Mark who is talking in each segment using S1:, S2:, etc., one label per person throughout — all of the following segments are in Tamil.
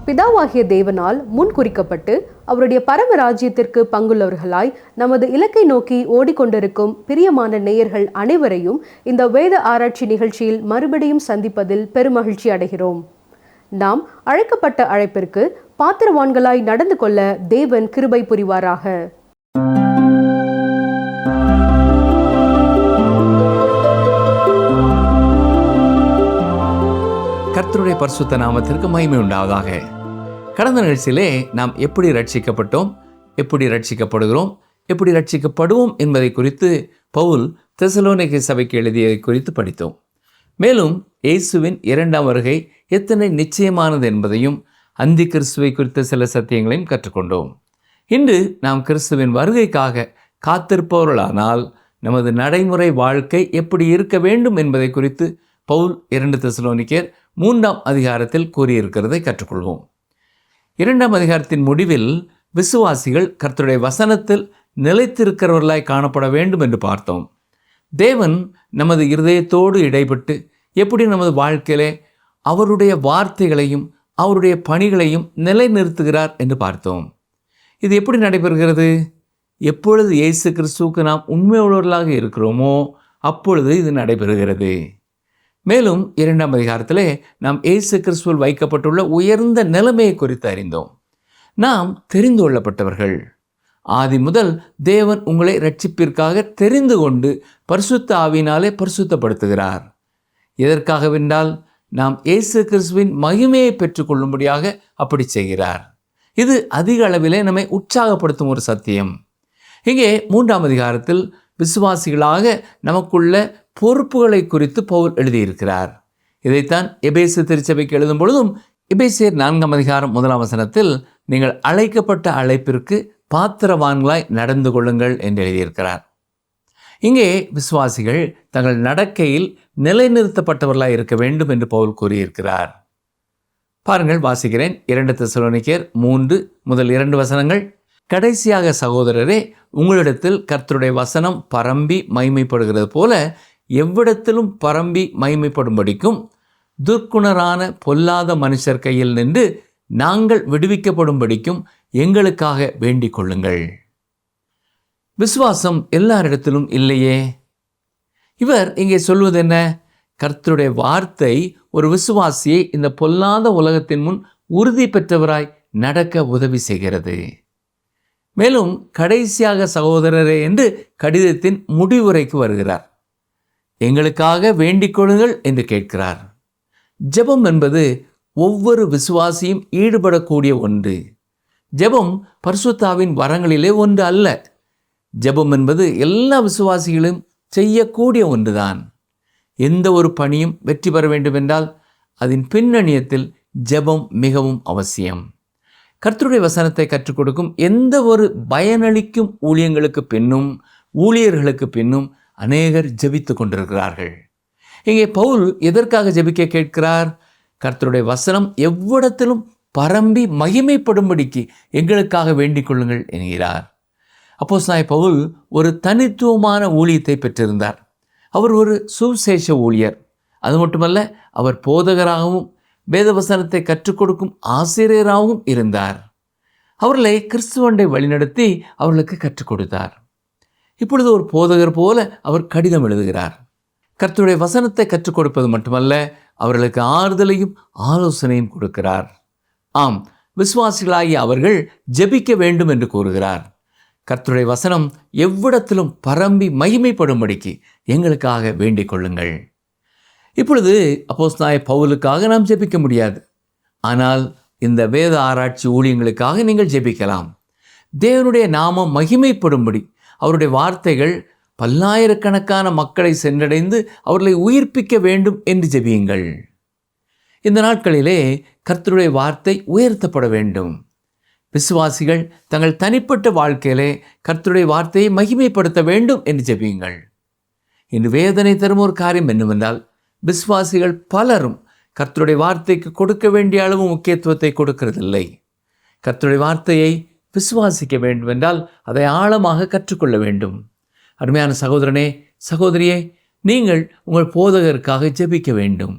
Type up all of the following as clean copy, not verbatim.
S1: பிதாவாகிய தேவனால் முன்குறிக்கப்பட்டு அவருடைய பரம ராஜ்யத்திற்கு பங்குள்ளவர்களாய் நமது இலக்கை நோக்கி ஓடிக்கொண்டிருக்கும் பிரியமான நேயர்கள் அனைவரையும் இந்த வேத ஆராய்ச்சி நிகழ்ச்சியில் மறுபடியும் சந்திப்பதில் பெருமகிழ்ச்சி அடைகிறோம். நாம் அழைக்கப்பட்ட அழைப்பிற்கு பாத்திரவான்களாய் நடந்து கொள்ள தேவன் கிருபை புரிவாராக.
S2: கர்த்தருடைய பரிசுத்த நாமத்திற்கு மகிமை உண்டாவதாக. கடந்த நிகழ்ச்சியிலே நாம் எப்படி ரட்சிக்கப்பட்டோம், எப்படி ரட்சிக்கப்படுகிறோம், எப்படி ரட்சிக்கப்படுவோம் என்பதை குறித்து பவுல் தெசலோனிக்கே சபைக்கு எழுதியதை குறித்து படித்தோம். மேலும் இயேசுவின் இரண்டாம் வருகை எத்தனை நிச்சயமானது என்பதையும் அந்தி கிறிஸ்துவை குறித்த சில சத்தியங்களையும் கற்றுக்கொண்டோம். இன்று நாம் கிறிஸ்துவின் வருகைக்காக காத்திருப்பவர்களானால் நமது நடைமுறை வாழ்க்கை எப்படி இருக்க வேண்டும் என்பதை குறித்து பவுல் 2 தெசலோனிக்கேர் 3ஆம் அதிகாரத்தில் கூறியிருக்கிறதை கற்றுக்கொள்வோம். 2ஆம் அதிகாரத்தின் முடிவில் விசுவாசிகள் கர்த்தருடைய வசனத்தில் நிலைத்திருக்கிறவர்களாய் காணப்பட வேண்டும் என்று பார்த்தோம். தேவன் நமது இருதயத்தோடு இடைப்பட்டு எப்படி நமது வாழ்க்கையிலே அவருடைய வார்த்தைகளையும் அவருடைய பணிகளையும் நிலைநிறுத்துகிறார் என்று பார்த்தோம். இது எப்படி நடைபெறுகிறது? எப்பொழுது இயேசு கிறிஸ்துவுக்கு நாம் உண்மையுள்ளவர்களாக இருக்கிறோமோ அப்பொழுது இது நடைபெறுகிறது. மேலும் 2ஆம் அதிகாரத்திலே நாம் இயேசு கிறிஸ்துவில் வைக்கப்பட்டுள்ள உயர்ந்த நிலைமையை குறித்து அறிந்தோம். நாம் தெரிந்து கொள்ளப்பட்டவர்கள். ஆதி முதல் தேவன் உங்களை இரட்சிப்பிற்காக தெரிந்து கொண்டு பரிசுத்த ஆவியினாலே பரிசுத்தப்படுத்துகிறார். எதற்காகவென்றால் நாம் இயேசு கிறிஸ்துவின் மகிமையை பெற்றுக்கொள்ளும்படியாக அப்படி செய்கிறார். இது அதிக அளவிலே நம்மை உற்சாகப்படுத்தும் ஒரு சத்தியம். இங்கே 3ஆம் அதிகாரத்தில் விசுவாசிகளாக நமக்குள்ள பொறுப்புகளை குறித்து பவுல் எழுதியிருக்கிறார். இதைத்தான் எபேசு திருச்சபைக்கு எழுதும் பொழுதும் எபேசியர் 4ஆம் அதிகாரம் 1ஆம் வசனத்தில் நீங்கள் அழைக்கப்பட்ட அழைப்பிற்கு பாத்திரவான்களாய் நடந்து கொள்ளுங்கள் என்று எழுதியிருக்கிறார். இங்கே விசுவாசிகள் தங்கள் நடக்கையில் நிலைநிறுத்தப்பட்டவர்களாய் இருக்க வேண்டும் என்று பவுல் கூறியிருக்கிறார். பாருங்கள், வாசிக்கிறேன். 2 தெசலோனிக்கேர் 3 முதல் 2 வசனங்கள். கடைசியாக சகோதரரே, உங்களிடத்தில் கர்த்தருடைய வசனம் பரம்பி மகிமைப்படுகிறது போல எவ்விடத்திலும் பரம்பி மகிமைப்படும்படிக்கும் துர்க்குணரான பொல்லாத மனுஷர் கையில் நின்று நாங்கள் விடுவிக்கப்படும்படிக்கும் எங்களுக்காக வேண்டிக் கொள்ளுங்கள். விசுவாசம் எல்லாரிடத்திலும் இல்லையே. இவர் இங்கே சொல்வது என்ன? கர்த்தருடைய வார்த்தை ஒரு விசுவாசியை இந்த பொல்லாத உலகத்தின் முன் உறுதி பெற்றவராய் நடக்க உதவி செய்கிறது. மேலும் கடைசியாக சகோதரரே என்று கடிதத்தின் முடிவுரைக்கு வருகிறார். எங்களுக்காக வேண்டிக் கொள்ளுங்கள் என்று கேட்கிறார். ஜெபம் என்பது ஒவ்வொரு விசுவாசியும் ஈடுபடக்கூடிய ஒன்று. ஜெபம் பரிசுத்தாவின் வரங்களிலே ஒன்று அல்ல. ஜெபம் என்பது எல்லா விசுவாசிகளும் செய்யக்கூடிய ஒன்றுதான். எந்த ஒரு பணியும் வெற்றி பெற வேண்டுமென்றால் அதன் பின்னணியத்தில் ஜெபம் மிகவும் அவசியம். கர்த்தருடைய வசனத்தை கற்றுக் கொடுக்கும் எந்த ஒரு பயனளிக்கும் ஊழியங்களுக்கு பின்னும் ஊழியர்களுக்கு பின்னும் அநேகர் ஜெபித்து கொண்டிருக்கிறார்கள். இங்கே பவுல் எதற்காக ஜெபிக்க கேட்கிறார்? கர்த்தருடைய வசனம் எவ்விடத்திலும் பரம்பி மகிமைப்படும்படிக்கு எங்களுக்காக வேண்டிக் கொள்ளுங்கள் என்கிறார். அப்போஸ்தலனாகிய பவுல் ஒரு தனித்துவமான ஊழியத்தை பெற்றிருந்தார். அவர் ஒரு சுவிசேஷ ஊழியர். அது மட்டுமல்ல, அவர் போதகராகவும் வேதவசனத்தை கற்றுக் கொடுக்கும் ஆசிரியராகவும் இருந்தார். அவர்களை கிறிஸ்துவண்டை வழிநடத்தி அவர்களுக்கு கற்றுக் கொடுத்தார். இப்பொழுது ஒரு போதகர் போல அவர் கடிதம் எழுதுகிறார். கர்த்தருடைய வசனத்தை கற்றுக் கொடுப்பது மட்டுமல்ல, அவர்களுக்கு ஆறுதலையும் ஆலோசனையும் கொடுக்கிறார். ஆம், விசுவாசிகளாகிய அவர்கள் ஜெபிக்க வேண்டும் என்று கூறுகிறார். கர்த்தருடைய வசனம் எவ்விடத்திலும் பரம்பி மகிமைப்படும்படிக்கு எங்களுக்காக வேண்டிக் கொள்ளுங்கள். இப்பொழுது அப்போஸ்தலனாகிய பவுலுக்காக நாம் ஜெபிக்க முடியாது. ஆனால் இந்த வேத ஆராய்ச்சி ஊழியங்களுக்காக நீங்கள் ஜெபிக்கலாம். தேவனுடைய நாமம் மகிமைப்படும்படி அவருடைய வார்த்தைகள் பல்லாயிரக்கணக்கான மக்களை சென்றடைந்து அவர்களை உயிர்ப்பிக்க வேண்டும் என்று ஜெபியுங்கள். இந்த நாட்களிலே கர்த்தருடைய வார்த்தை உயர்த்தப்பட வேண்டும். விசுவாசிகள் தங்கள் தனிப்பட்ட வாழ்க்கையிலே கர்த்தருடைய வார்த்தையை மகிமைப்படுத்த வேண்டும் என்று ஜெபியுங்கள். இன்று வேதனை தரும் ஒரு காரியம் என்னவென்றால், விசுவாசிகள் பலரும் கர்த்தருடைய வார்த்தைக்கு கொடுக்க வேண்டிய அளவு முக்கியத்துவத்தை கொடுக்கிறதில்லை. கர்த்தருடைய வார்த்தையை விசுவாசிக்க வேண்டும் என்றால் அதை ஆழமாக கற்றுக்கொள்ள வேண்டும். அருமையான சகோதரனே, சகோதரியே, நீங்கள் உங்கள் போதகருக்காக ஜெபிக்க வேண்டும்.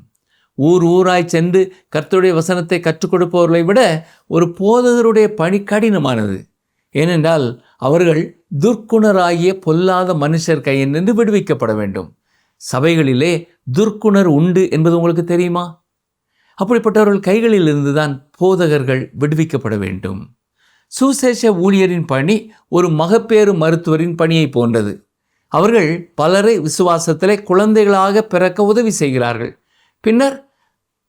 S2: ஊர் ஊராய் சென்று கர்த்தருடைய வசனத்தை கற்றுக் கொடுப்பவர்களை விட ஒரு போதகருடைய பணி கடினமானது. ஏனென்றால் அவர்கள் துர்க்குணராகிய பொல்லாத மனுஷர் கையில் நின்று விடுவிக்கப்பட வேண்டும். சபைகளிலே துர்க்குணர் உண்டு என்பது உங்களுக்கு தெரியுமா? அப்படிப்பட்டவர்கள் கைகளில் இருந்துதான் போதகர்கள் விடுவிக்கப்பட வேண்டும். சுசேஷ ஊழியரின் பணி ஒரு மகப்பேறு மருத்துவரின் பணியை போன்றது. அவர்கள் பலரை விசுவாசத்திலே குழந்தைகளாக பிறக்க உதவி செய்கிறார்கள். பின்னர்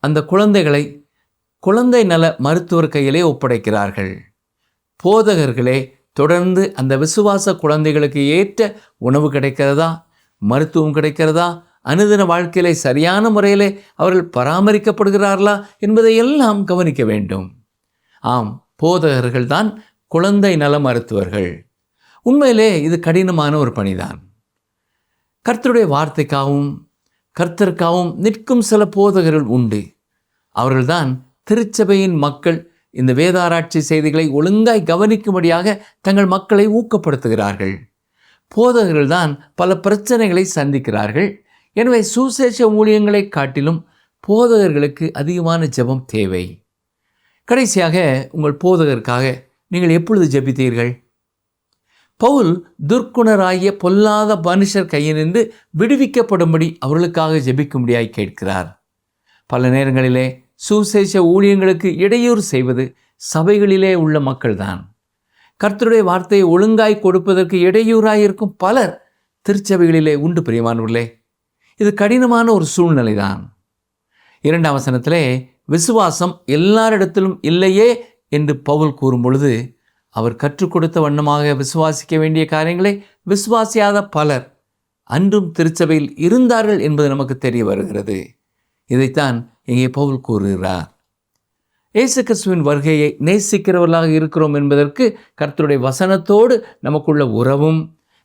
S2: அந்த குழந்தைகளை குழந்தை நல மருத்துவர் கையிலே ஒப்படைக்கிறார்கள். போதகர்களே தொடர்ந்து அந்த விசுவாச குழந்தைகளுக்கு ஏற்ற உணவு கிடைக்கிறதா, மருத்துவம் கிடைக்கிறதா, அனுதின வாழ்க்கையிலே சரியான முறையிலே அவர்கள் பராமரிக்கப்படுகிறார்களா என்பதையெல்லாம் கவனிக்க வேண்டும். ஆம், போதகர்கள் தான் குழந்தை நல மருத்துவர்கள். உண்மையிலே இது கடினமான ஒரு பணிதான். கர்த்தருடைய வார்த்தைக்காகவும் கர்த்தருக்காகவும் நிற்கும் சில போதகர்கள் உண்டு. அவர்கள்தான் திருச்சபையின் மக்கள் இந்த வேதாராய்ச்சி செய்திகளை ஒழுங்காய் கவனிக்கும்படியாக தங்கள் மக்களை ஊக்கப்படுத்துகிறார்கள். போதகர்கள் தான் பல பிரச்சனைகளை சந்திக்கிறார்கள். எனவே சுசேஷ ஊழியங்களை காட்டிலும் போதகர்களுக்கு அதிகமான ஜெபம் தேவை. கடைசியாக உங்கள் போதகருக்காக நீங்கள் எப்பொழுது ஜெபித்தீர்கள்? பவுல் துர்க்குணராகிய பொல்லாத மனுஷர் கையினின்று விடுவிக்கப்படும்படி அவர்களுக்காக ஜெபிக்கும்படியாய் கேட்கிறார். பல நேரங்களிலே சுசேஷ ஊழியங்களுக்கு இடையூறு செய்வது சபைகளிலே உள்ள மக்கள்தான். கர்த்தருடைய வார்த்தையை ஒழுங்காய் கொடுப்பதற்கு இடையூறாயிருக்கும் பலர் திருச்சபைகளிலே உண்டு. பிரியமானவர்களே, இது கடினமான ஒரு சூழ்நிலை தான். 2ஆம் வசனத்திலே விசுவாசம் எல்லாரிடத்திலும் இல்லையே என்று பவுல் கூறும் பொழுது, அவர் கற்றுக் கொடுத்த வண்ணமாக விசுவாசிக்க வேண்டிய காரியங்களை விசுவாசியாத பலர் அன்றும் திருச்சபையில் இருந்தார்கள் என்பது நமக்கு தெரிய வருகிறது. இதைத்தான் இங்கே பவுல் கூறுகிறார். இயேசு கிறிஸ்துவின் வருகையை நேசிக்கிறவர்களாக இருக்கிறோம் என்பதற்கு கர்த்தருடைய வசனத்தோடு நமக்குள்ள உறவும்,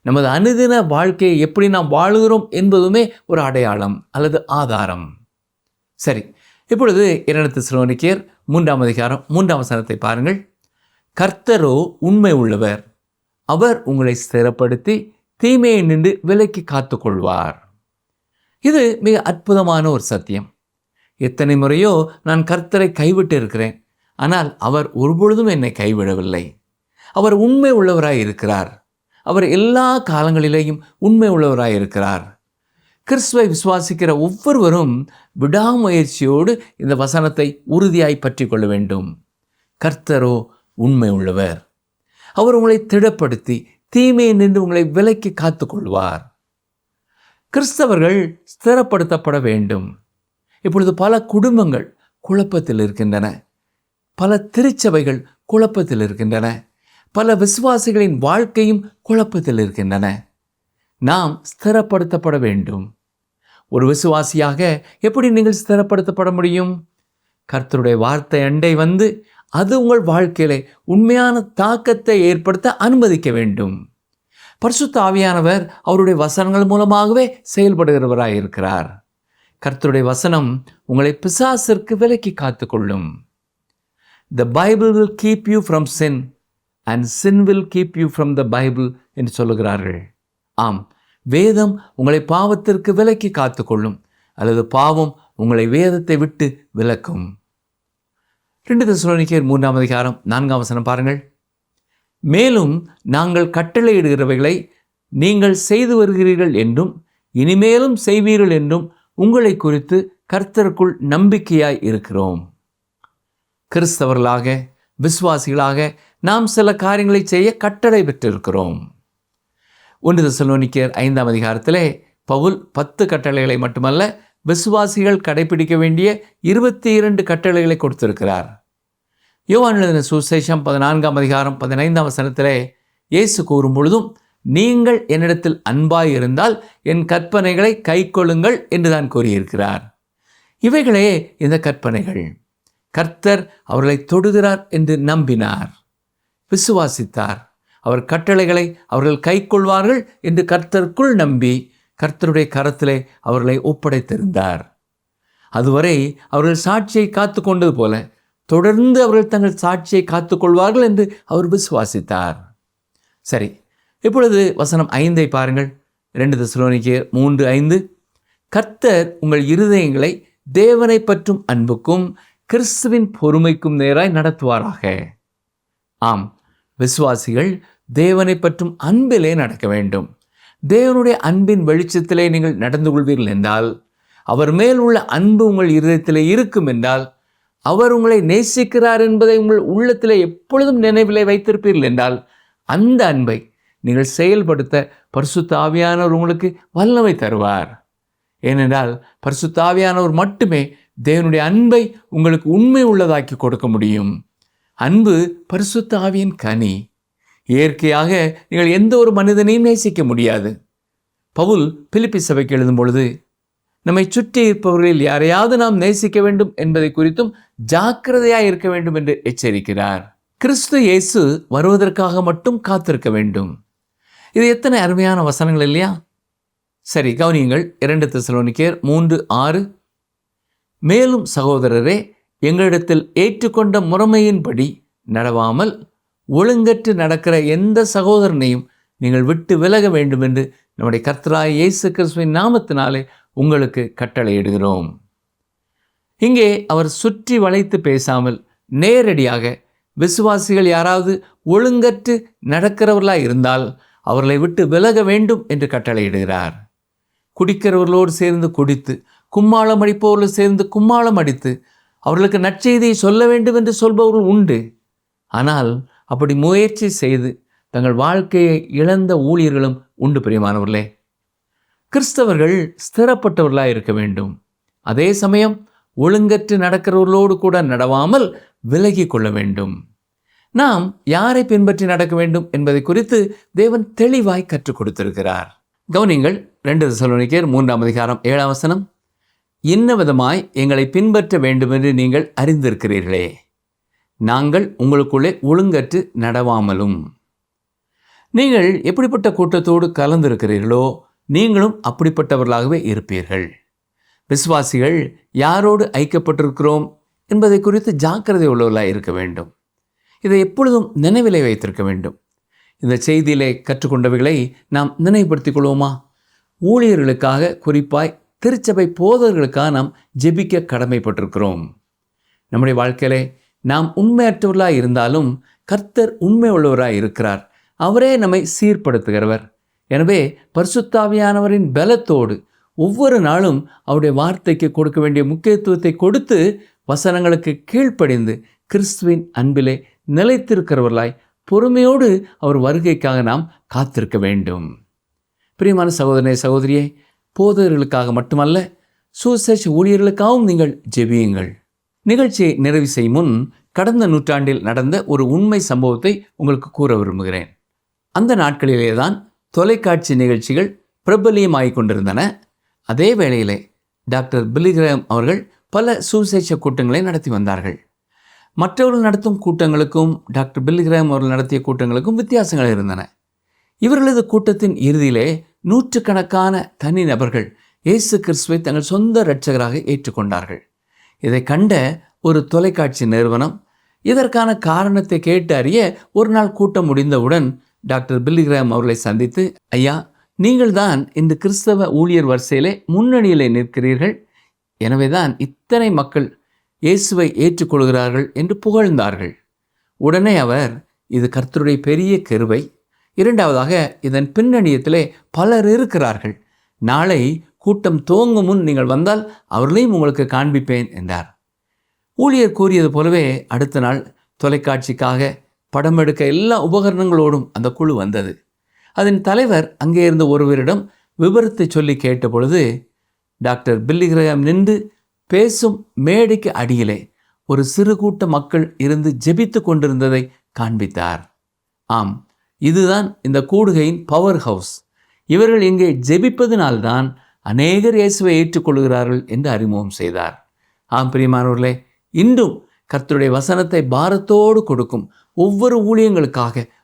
S2: நமது அனுதின வாழ்க்கையை எப்படி நாம் வாழுகிறோம் என்பதுமே ஒரு அடையாளம் அல்லது ஆதாரம். சரி, இப்பொழுது 2 தெசலோனிக்கேயர் 3ஆம் அதிகாரம் 3ஆம் வசனத்தை பாருங்கள். கர்த்தரோ உண்மை உள்ளவர், அவர் உங்களை ஸ்திரப்படுத்தி தீமையை நின்று விலக்கி காத்து கொள்வார். இது மிக அற்புதமான ஒரு சத்தியம். எத்தனை முறையோ நான் கர்த்தரை கைவிட்டு இருக்கிறேன், ஆனால் அவர் ஒருபொழுதும் என்னை கைவிடவில்லை. அவர் உண்மை உள்ளவராய் இருக்கிறார். அவர் எல்லா காலங்களிலேயும் உண்மை உள்ளவராய் இருக்கிறார். கிறிஸ்துவை விசுவாசிக்கிற ஒவ்வொருவரும் விடாமுயற்சியோடு இந்த வசனத்தை உறுதியாய் பற்றி கொள்ள வேண்டும். கர்த்தரோ உண்மை உள்ளவர், அவர் உங்களை திடப்படுத்தி தீமையை நின்று உங்களை விலக்கி காத்து கொள்வார். கிறிஸ்தவர்கள் ஸ்திரப்படுத்தப்பட வேண்டும். இப்பொழுது பல குடும்பங்கள் குழப்பத்தில் இருக்கின்றன, பல திருச்சபைகள் குழப்பத்தில் இருக்கின்றன, பல விசுவாசிகளின் வாழ்க்கையும் குழப்பத்தில் இருக்கின்றன. நாம் ஸ்திரப்படுத்தப்பட வேண்டும். ஒரு விசுவாசியாக எப்படி நீங்கள் ஸ்திரப்படுத்தப்பட முடியும்? கர்த்தருடைய வார்த்தை அண்டை வந்து அது உங்கள் வாழ்க்கையிலே உண்மையான தாக்கத்தை ஏற்படுத்த அனுமதிக்க வேண்டும். பரிசுத்த ஆவியானவர் அவருடைய வசனங்கள் மூலமாகவே செயல்படுகிறவராய் இருக்கிறார். கர்த்தருடைய வசனம் உங்களை பிசாசிற்கு விலக்கி காத்துக்கொள்ளும். The Bible will keep you from sin and sin will keep you from the Bible என்று சொல்லுகிறார்கள். ஆம், வேதம் உங்களை பாவத்திற்கு விலக்கி காத்துக்கொள்ளும், அல்லது பாவம் உங்களை வேதத்தை விட்டு விலக்கும். 2 தெசலோனிக்கேயர் 3ஆம் அதிகாரம் 4ஆம் வசனம் பாருங்கள். மேலும் நாங்கள் கட்டளையிடுகிறவைகளை நீங்கள் செய்து வருகிறீர்கள் என்றும் இனிமேலும் செய்வீர்கள் என்றும் உங்களை குறித்து கர்த்தருக்குள் நம்பிக்கையாய் இருக்கிறோம். கிறிஸ்தவர்களாக விசுவாசிகளாக நாம் சில காரியங்களை செய்ய கட்டளை பெற்றிருக்கிறோம். 1 தெசலோனிக்கேயர் 5ஆம் அதிகாரத்திலே பவுல் 10 கட்டளைகளை மட்டுமல்ல, விசுவாசிகள் கடைபிடிக்க வேண்டிய 22 கட்டளைகளை கொடுத்திருக்கிறார். யோவான் எழுதின சுவிசேஷம் 14ஆம் அதிகாரம் 15ஆம் வசனத்திலே இயேசு கூறும் பொழுதும், நீங்கள் என்னிடத்தில் அன்பாய் இருந்தால் என் கற்பனைகளை கைக்கொள்ளுங்கள் என்று தான் கூறியிருக்கிறார். இவைகளே இந்த கற்பனைகள். கர்த்தர் அவர்களை தொடுகிறார் என்று நம்பினார், விசுவாசித்தார். அவர் கட்டளைகளை அவர்கள் கைக்கொள்வார்கள் என்று கர்த்தருக்குள் நம்பி கர்த்தருடைய கரத்திலே அவர்களை ஒப்படைத்திருந்தார். அதுவரை அவர்கள் சாட்சியை காத்து கொண்டது போல தொடர்ந்து அவர்கள் தங்கள் சாட்சியை காத்துக்கொள்வார்கள் என்று அவர் விசுவாசித்தார். சரி, இப்பொழுது வசனம் 5ஐ பாருங்கள். 2 தெசலோனிக்கேயர் 3:5. கர்த்தர் உங்கள் இருதயங்களை தேவனை பற்றும் அன்புக்கும் கிறிஸ்துவின் பொறுமைக்கும் நேராய் நடத்துவாராக. ஆம், விசுவாசிகள் தேவனை பற்றும் அன்பிலே நடக்க வேண்டும். தேவனுடைய அன்பின் வெளிச்சத்திலே நீங்கள் நடந்து கொள்வீர்கள் என்றால், அவர் மேல் உள்ள அன்பு உங்கள் இருதயத்திலே இருக்கும் என்றால், அவர் உங்களை நேசிக்கிறார் என்பதை உங்கள் உள்ளத்திலே எப்பொழுதும் நினைவிலே வைத்திருப்பீர்கள் என்றால், அந்த அன்பை நீங்கள் செயல்படுத்த பரிசுத்த ஆவியானவர் உங்களுக்கு வல்லமை தருவார். ஏனென்றால் பரிசுத்த ஆவியானவர் மட்டுமே தேவனுடைய அன்பை உங்களுக்கு உண்மை உள்ளதாக்கி கொடுக்க முடியும். அன்பு பரிசுத்த ஆவியின் கனி. இயற்கையாக நீங்கள் எந்த ஒரு மனிதனையும் நேசிக்க முடியாது. பவுல் பிலிப்பி சபைக்கு எழுதும் பொழுது, நம்மை சுற்றி இருப்பவர்களில் யாரையாவது நாம் நேசிக்க வேண்டும் என்பதை குறித்தும் ஜாக்கிரதையாக இருக்க வேண்டும் என்று எச்சரிக்கிறார். கிறிஸ்து இயேசு வருவதற்காக மட்டும் காத்திருக்க வேண்டும். இது எத்தனை அருமையான வசனங்கள் இல்லையா? சரி, கவனியுங்கள். 2 தெசலோனிக்கேயர் 3:6. மேலும் சகோதரரே, எங்களிடத்தில் ஏற்றுக்கொண்ட முறைமையின்படி நடவாமல் ஒழுங்கற்று நடக்கிற எந்த சகோதரனையும் நீங்கள் விட்டு விலக வேண்டும் என்று நம்முடைய கர்த்தராகிய இயேசு கிறிஸ்துவின் நாமத்தினாலே உங்களுக்கு கட்டளையிடுகிறோம். இங்கே அவர் சுற்றி வளைத்து பேசாமல் நேரடியாக விசுவாசிகள் யாராவது ஒழுங்கற்று நடக்கிறவர்களாக இருந்தால் அவர்களை விட்டு விலக வேண்டும் என்று கட்டளையிடுகிறார். குடிக்கிறவர்களோடு சேர்ந்து குடித்து, கும்மாளம் அடிப்பவர்கள் சேர்ந்து கும்மாளம் அடித்து அவர்களுக்கு நற்செய்தியை சொல்ல வேண்டும் என்று சொல்பவர்கள் உண்டு. ஆனால் அப்படி முயற்சி செய்து தங்கள் வாழ்க்கையை இழந்த ஊழியர்களும் உண்டு. பிரியமானவர்களே, கிறிஸ்தவர்கள் ஸ்திரப்பட்டவர்களாக இருக்க வேண்டும். அதே சமயம் ஒழுங்கற்று நடக்கிறவர்களோடு கூட நடவாமல் விலகி கொள்ள வேண்டும். நாம் யாரை பின்பற்றி நடக்க வேண்டும் என்பதை குறித்து தேவன் தெளிவாய் கற்றுக் கொடுத்திருக்கிறார். கவனிங்கள். 2 தெசலோனிக்கேயர் 3:7. இன்ன விதமாய் எங்களை பின்பற்ற வேண்டுமென்று நீங்கள் அறிந்திருக்கிறீர்களே, நாங்கள் உங்களுக்குள்ளே ஒழுங்கற்று நடவாமலும். நீங்கள் எப்படிப்பட்ட கூட்டத்தோடு கலந்திருக்கிறீர்களோ நீங்களும் அப்படிப்பட்டவர்களாகவே இருப்பீர்கள். விசுவாசிகள் யாரோடு ஐக்கியப்பட்டிருக்கிறோம் என்பதை குறித்து ஜாக்கிரதை உள்ளவர்களாக இருக்க வேண்டும். இதை எப்பொழுதும் நினைவிலே வைத்திருக்க வேண்டும். இந்த செய்தியிலே கற்றுக்கொண்டவைகளை நாம் நினைவுபடுத்திக் கொள்வோமா? ஊழியர்களுக்காக, குறிப்பாய் திருச்சபை போதகர்களுக்காக நாம் ஜெபிக்க கடமைப்பட்டிருக்கிறோம். நம்முடைய வாழ்க்கையிலே நாம் உண்மையற்றவர்களாக இருந்தாலும் கர்த்தர் உண்மை உள்ளவராக இருக்கிறார். அவரே நம்மை சீர்படுத்துகிறவர். எனவே பரிசுத்த ஆவியானவரின் பலத்தோடு ஒவ்வொரு நாளும் அவருடைய வார்த்தைக்கு கொடுக்க வேண்டிய முக்கியத்துவத்தை கொடுத்து வசனங்களுக்கு கீழ்ப்படிந்து கிறிஸ்துவின் அன்பிலே நிலைத்திருக்கிறவர்களாய் பொறுமையோடு அவர் வருகைக்காக நாம் காத்திருக்க வேண்டும். பிரியமான சகோதரனே, சகோதரியே, போதகர்களுக்காக மட்டுமல்ல, சுவிசேஷ ஊழியர்களுக்காகவும் நீங்கள் ஜெபியுங்கள். நிகழ்ச்சியை நிறைவு செய்யும் முன் கடந்த நூற்றாண்டில் நடந்த ஒரு உண்மை சம்பவத்தை உங்களுக்கு கூற விரும்புகிறேன். அந்த நாட்களிலே தான் தொலைக்காட்சி நிகழ்ச்சிகள் பிரபலியமாகிக் கொண்டிருந்தன. அதே வேளையிலே டாக்டர் பில்லி கிரஹாம் அவர்கள் பல சுவிசேஷ கூட்டங்களை நடத்தி வந்தார்கள். மற்றவர்கள் நடத்தும் கூட்டங்களுக்கும் டாக்டர் பில்லி கிரஹாம் அவர்கள் நடத்திய கூட்டங்களுக்கும் வித்தியாசங்கள் இருந்தன. இவர்களது கூட்டத்தின் இறுதியிலே நூற்றுக்கணக்கான தனி நபர்கள் இயேசு கிறிஸ்துவை தங்கள் சொந்த இரட்சகராக ஏற்றுக்கொண்டார்கள். இதை கண்ட ஒரு தொலைக்காட்சி நிறுவனம் இதற்கான காரணத்தை கேட்டு அறிய ஒரு நாள் கூட்டம் முடிந்தவுடன் டாக்டர் பில்லி கிரஹாம் அவர்களை சந்தித்து, ஐயா, நீங்கள் தான் இந்த கிறிஸ்தவ ஊழியர் வரிசையிலே முன்னணியிலே நிற்கிறீர்கள். எனவே தான் இத்தனை மக்கள் இயேசுவை ஏற்றுக்கொள்கிறார்கள் என்று புகழ்ந்தார்கள். உடனே அவர், இது கர்த்தருடைய பெரிய கிருபை. இரண்டாவதாக, இதன் பின்னணியத்திலே பலர் இருக்கிறார்கள். நாளை கூட்டம் துவங்கும் முன் நீங்கள் வந்தால் அவர்களையும் உங்களுக்கு காண்பிப்பேன் என்றார். ஊழியர் கூறியது போலவே அடுத்த நாள் தொலைக்காட்சிக்காக படம் எடுக்க எல்லா உபகரணங்களோடும் அந்த குழு வந்தது. அதன் தலைவர் அங்கே இருந்த ஒருவரிடம் விபரத்தை சொல்லி கேட்ட பொழுது, டாக்டர் பில்லி கிரஹாம் நின்று பேசும் மேடைக்கு அடியிலே ஒரு சிறு கூட்ட மக்கள் இருந்து ஜெபித்து கொண்டிருந்ததை காண்பித்தார். ஆம், இதுதான் இந்த கூடுகையின் பவர் ஹவுஸ். இவர்கள் இங்கே ஜெபிப்பதினால்தான் அநேகர் இயேசுவை ஏற்றுக்கொள்கிறார்கள் என்று அறிமுகம் செய்தார். ஆம் பிரியமானவர்களே, இன்றும் கர்த்தருடைய வசனத்தை பாரத்தோடு கொடுக்கும் ஒவ்வொரு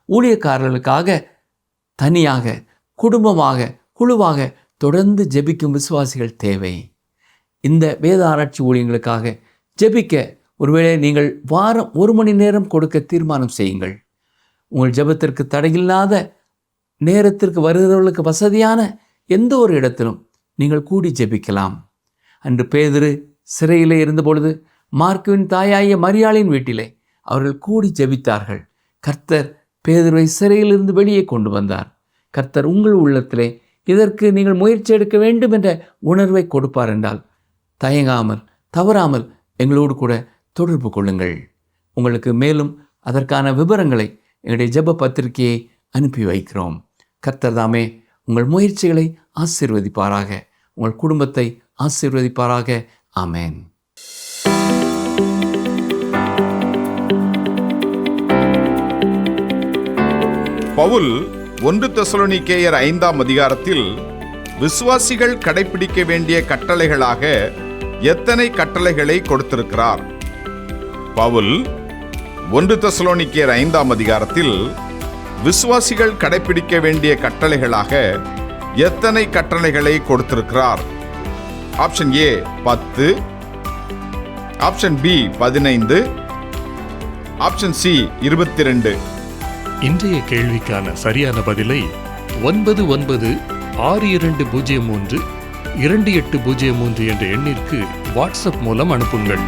S2: ஊழியக்காரர்களுக்காக தனியாக, குடும்பமாக, குழுவாக தொடர்ந்து ஜெபிக்கும் விசுவாசிகள் தேவை. இந்த வேத ஆராய்ச்சி ஊழியங்களுக்காக ஜெபிக்க ஒருவேளை நீங்கள் வாரம் 1 மணி நேரம் கொடுக்க தீர்மானம் செய்யுங்கள். உங்கள் ஜெபத்திற்கு தடையில்லாத நேரத்திற்கு வருகிறவர்களுக்கு வசதியான எந்த ஒரு இடத்திலும் நீங்கள் கூடி ஜெபிக்கலாம். அன்று பேதுரு சிறையிலே இருந்தபொழுது மார்க்குவின் தாயாகிய மரியாளின் வீட்டிலே அவர்கள் கூடி ஜெபித்தார்கள். கர்த்தர் பேதுருவை சிறையிலிருந்து வெளியே கொண்டு வந்தார். கர்த்தர் உங்கள் உள்ளத்திலே இதற்கு நீங்கள் முயற்சி எடுக்க வேண்டும் என்ற உணர்வை கொடுப்பார் என்றால் தயங்காமல் தவறாமல் எங்களோடு கூட தொடர்பு கொள்ளுங்கள். உங்களுக்கு மேலும் அதற்கான விவரங்களை எங்களுடைய ஜெப பத்திரிகையை அனுப்பி வைக்கிறோம். கர்த்தர் தாமே உங்கள் முயற்சிகளை ஆசீர்வதிப்பாராக, உங்கள் குடும்பத்தை ஆசீர்வதிப்பாராக. ஆமென்.
S3: பவுல் 1 தெசலோனிக்கேயர் 5ஆம் அதிகாரத்தில் விசுவாசிகள் கடைபிடிக்க வேண்டிய கட்டளைகளாக எத்தனை கட்டளைகளை கொடுத்திருக்கிறார்? பவுல் 1 தெசலோனிக்கேயர் 5ஆம் அதிகாரத்தில் விசுவாசிகள் கடைபிடிக்க வேண்டிய கட்டளைகளாக எத்தனை கட்டளைகளை கொடுத்திருக்கிறார்? Option A 10, option B 15, option C 22.
S4: இன்றைய கேள்விக்கான சரியான பதிலை 9962032803 என்ற எண்ணிற்கு வாட்ஸ்அப் மூலம் அனுப்புங்கள்.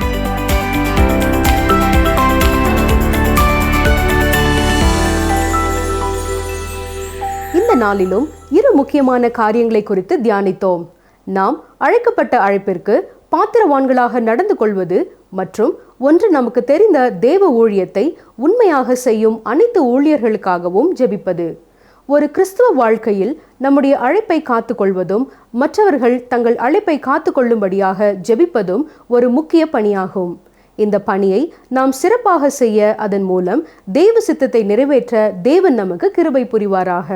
S1: இந்த நாளிலும் 2 முக்கியமான காரியங்களை குறித்து தியானித்தோம். நாம் அழைக்கப்பட்ட அழைப்பிற்கு பாத்திரவான்களாக நடந்து கொள்வது மற்றும் ஒன்று நமக்கு தெரிந்த தேவ ஊழியத்தை உண்மையாக செய்யும் அனைத்து ஊழியர்களுக்காகவும் ஜெபிப்பது. ஒரு கிறிஸ்துவ வாழ்க்கையில் நம்முடைய அழைப்பை காத்துக்கொள்வதும் மற்றவர்கள் தங்கள் அழைப்பை காத்துக்கொள்ளும்படியாக ஜெபிப்பதும் ஒரு முக்கிய பணியாகும். இந்த பணியை நாம் சிறப்பாக செய்ய அதன் மூலம் தேவ சித்தத்தை நிறைவேற்ற தேவன் நமக்கு கிருபை புரிவாராக.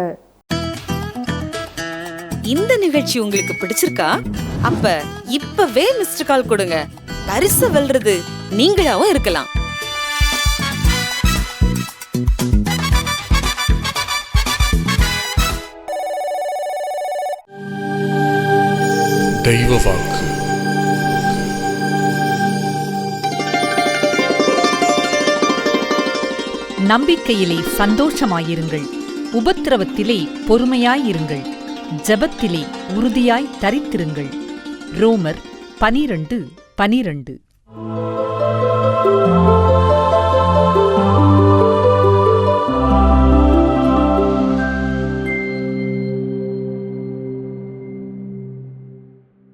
S5: இந்த நிகழ்ச்சி உங்களுக்கு பிடிச்சிருக்கா? அப்ப இப்பவே மிஸ்டர் கால் கொடுங்க. பரிசு வெல்றது நீங்களாவும் இருக்கலாம்.
S4: தெய்வ வாக்கு.
S6: நம்பிக்கையிலே சந்தோஷமாயிருங்கள், உபத்திரவத்திலே பொறுமையாயிருங்கள், ஜெபத்திலே உறுதியாய் தரித்திருங்கள். ரோமர் 12:12.